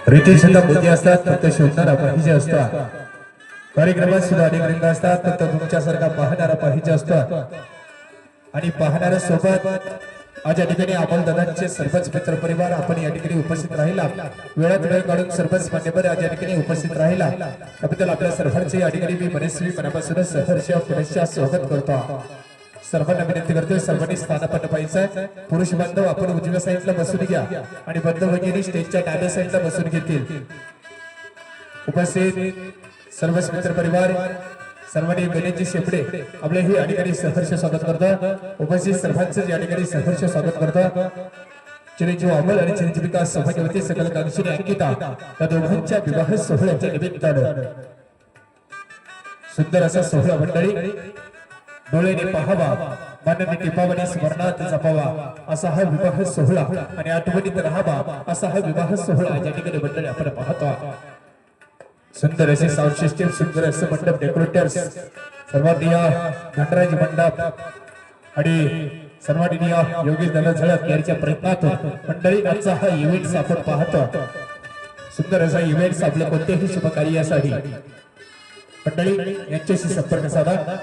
रीती सुद्धा बुद्धी असतात फक्त शोधणारा पाहिजे असतो। कार्यक्रमात सुद्धा अनेक रंग असतात फक्त तुमच्यासारखा पाहणारा पाहिजे असतो। आणि पाहणाऱ्या सोबत आज या ठिकाणी अमोलदादांचे सर्वच मित्र परिवार आपण या ठिकाणी उपस्थित राहिला। वेळात वेळ काढून सर्वच मान्यवर आज या ठिकाणी उपस्थित राहिला त्याबद्दल आपल्या सर्वांचे या ठिकाणी मी मनस्वी मनापासून सहर्ष पुनश्च स्वागत करतो। सर्वांना विनंती करतोय सर्वांनी स्थानापन्न पाहिजे। पुरुष बांधव आपण उजव्या साईडला बसून घ्या आणि बंद वगैरे स्टेजच्या डाव्या साईडला बसून घेतील। उपस्थित सर्वच मित्र परिवार सर्वांनी गणेशजी शेपडे आपले ही अधिकारी सहर्ष स्वागत करतो। उपस्थित सर्वांचं या ठिकाणी सहर्ष स्वागत करतो। चिरंजीव अमोल आणि चिरंजीविका सौभाग्यवती सकल कांक्षिणी अंकिता या दोघांच्या विवाह सोहळ्याच्या निमित्तानं सुंदर असा सोहळा मंडळी डोळ्याने पाहावा मनाने टिपावणे स्मरणात जपावा असा हा विवाह सोहळा आणि आठवणीत राहावा असा हा विवाह सोहळा या ठिकाणी मंडळी आपण पाहतो। सुंदर असे साऊंड सिस्टीम सुंदर असं मंडप डेकोरेटर्स सर्वांनी या घंटराज मंडप आणि सर्वांनी या योगेश दादा झळक यांच्या प्रयत्नातून मंडळी आजचा हा इव्हेंट आपण पाहतो। सुंदर असा इव्हेंट आपल्या कोणत्याही शुभ कार्यासाठी मंडळी यांच्याशी संपर्क साधा।